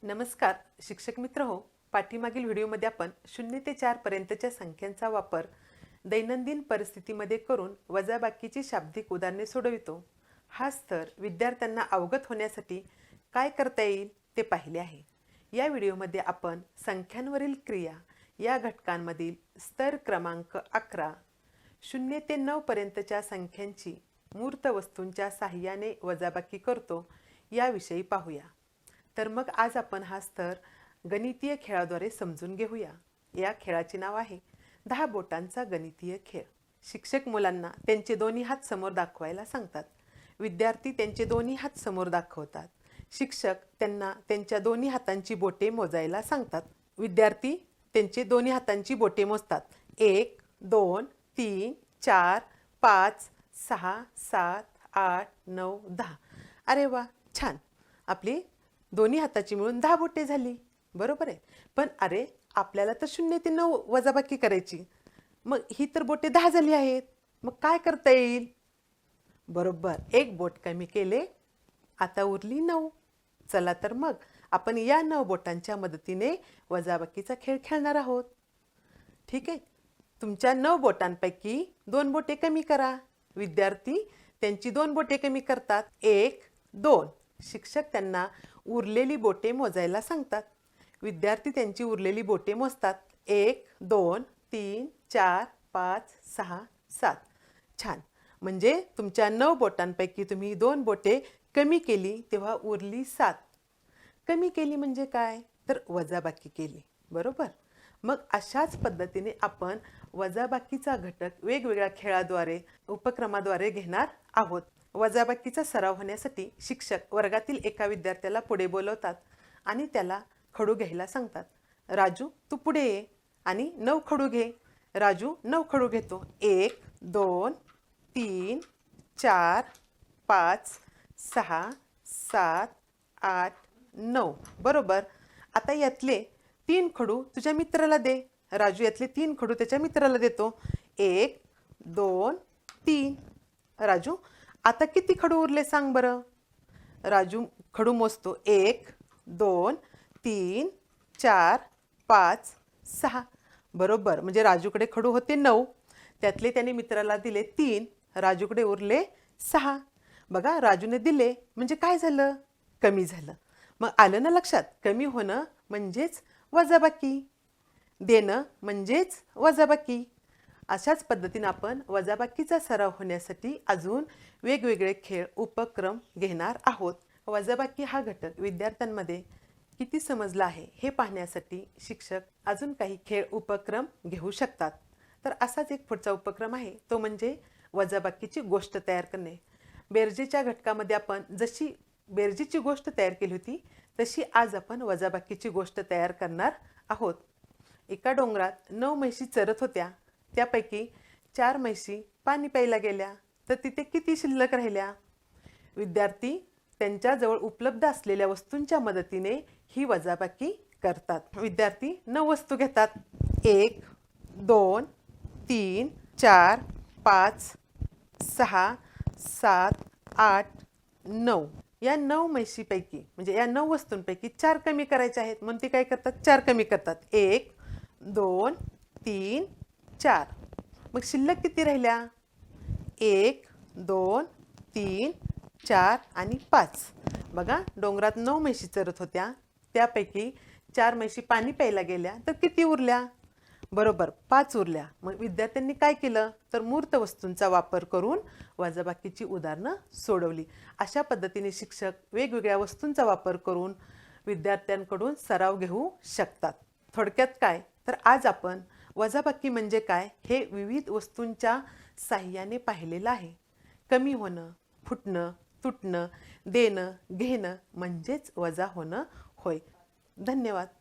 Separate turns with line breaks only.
नमस्कार शिक्षक मित्र हो. पाठीमागील व्हिडिओमध्ये आपण 0 ते 4 पर्यंतच्या संख्यांचा वापर दैनंदिन परिस्थितीमध्ये करून वजाबाकीची शाब्दिक उदाहरणे सोडवितो. हा स्तर विद्यार्थ्यांना अवगत होण्यासाठी काय करता येईल ते पाहिले आहे. या व्हिडिओमध्ये आपण संख्यांवरील क्रिया या घटकांमधील स्तर क्रमांक 11 0 ते 9 पर्यंतच्या संख्यांची मूर्त वस्तूंच्या साहाय्याने वजाबाकी करतो याविषयी पाहूया. तर मग आज आपण हा स्तर गणितीय खेळाद्वारे समजून घेऊया. या खेळाचे नाव आहे 10 बोटांचा गणितीय खेळ. शिक्षक मुलांना त्यांचे दोन्ही हात समोर दाखवायला सांगतात. विद्यार्थी त्यांचे दोन्ही हात समोर दाखवतात. शिक्षक त्यांना त्यांच्या दोन्ही हातांची बोटे मोजायला सांगतात. विद्यार्थी त्यांचे दोन्ही हातांची बोटे मोजतात. 1 2 3 4 5 6 7 8 9 10. अरे वा, छान. आपली दोन्ही हाताची मिळून 10 बोटे झाली. बरोबर आहे. पण अरे, आपल्याला तर 0 ते 9 वजाबाकी करायची. मग ही तर बोटे 10 झाली आहेत. मग काय करता येईल? बरोबर, एक बोट कमी केले, आता उरली 9. चला तर मग आपण या 9 बोटांच्या मदतीने वजाबाकीचा खेळ खेळणार आहोत. ठीक आहे. तुमच्या 9 बोटांपैकी 2 बोटे कमी करा. विद्यार्थी त्यांची 2 बोटे कमी करतात. 1 2. शिक्षक त्यांना उरलेली बोटे मोजायला सांगतात. विद्यार्थी त्यांची उरलेली बोटे मोजतात. 1 2 3 4 5 6 7. छान. म्हणजे तुमच्या 9 बोटांपैकी तुम्ही 2 बोटे कमी केली तेव्हा उरली 7. कमी केली म्हणजे काय? तर वजाबाकी केली. बरोबर. मग अशाच पद्धतीने आपण वजाबाकीचा घटक वेगवेगळ्या खेळाद्वारे उपक्रमाद्वारे घेणार आहोत. वजाबाकीचा सराव होण्यासाठी शिक्षक वर्गातील एका विद्यार्थ्याला पुढे बोलवतात आणि त्याला खडू घ्यायला सांगतात. राजू, तू पुढे ये आणि 9 खडू घे. राजू 9 खडू घेतो. 1 2 3 4 5 6 7 8 9. बरोबर. आता यातले 3 खडू तुझ्या मित्राला दे. राजू यातले 3 खडू त्याच्या मित्राला देतो. 1 2 3. राजू, आता किती खडू उरले सांग बरं. राजू खडू मोजतो. 1 2 3 4 5 6. बरोबर. म्हणजे राजूकडे खडू होते 9, त्यातले त्याने मित्राला दिले 3. राजूकडे उरले 6. बघा, राजूने दिले म्हणजे काय झालं? कमी झालं. मग आलं ना लक्षात? कमी होणं म्हणजेच वजाबाकी, देणं म्हणजेच वजाबाकी. अशाच पद्धतीने आपण वजाबाकीचा सराव होण्यासाठी अजून वेगवेगळे खेळ उपक्रम घेणार आहोत. वजाबाकी हा घटक विद्यार्थ्यांमध्ये किती समजला आहे हे पाहण्यासाठी शिक्षक अजून काही खेळ उपक्रम घेऊ शकतात. तर असाच एक पुढचा उपक्रम आहे, तो म्हणजे वजाबाकीची गोष्ट तयार करणे. बेरजेच्या घटकामध्ये आपण जशी बेरजेची गोष्ट तयार केली होती तशी आज आपण वजाबाकीची गोष्ट तयार करणार आहोत. एका डोंगरात 9 म्हशी चरत होत्या. त्यापैकी 4 म्हशी पाणी प्यायला गेल्या, तर तिथे किती शिल्लक राहिल्या? विद्यार्थी त्यांच्याजवळ उपलब्ध असलेल्या वस्तूंच्या मदतीने ही वजाबाकी करतात. विद्यार्थी 9 वस्तू घेतात. 1 2 3 4 5 6 7 8 9. या 9 म्हशीपैकी म्हणजे या 9 वस्तूंपैकी 4 कमी करायचे आहेत, म्हणून ते काय करतात? 4 कमी करतात. 1 2 3 4. मग शिल्लक किती राहिल्या? 1 2 3 4 आणि 5. बघा, डोंगरात 9 म्हशी चरत होत्या. त्यापैकी 4 म्हशी पाणी प्यायला गेल्या, तर किती उरल्या? बरोबर, 5 उरल्या. मग विद्यार्थ्यांनी काय केलं? तर मूर्त वस्तूंचा वापर करून वजाबाकीची उदाहरणं सोडवली. अशा पद्धतीने शिक्षक वेगवेगळ्या वस्तूंचा वापर करून विद्यार्थ्यांकडून सराव घेऊ शकतात. थोडक्यात काय? तर आज आपण वजाबाकी म्हणजे काय हे विविध वस्तूंच्या साहाय्याने पाहिलेलं आहे. कमी होणं, फुटणं, तुटणं, देणं, घेणं म्हणजेच वजा होणं होय. धन्यवाद.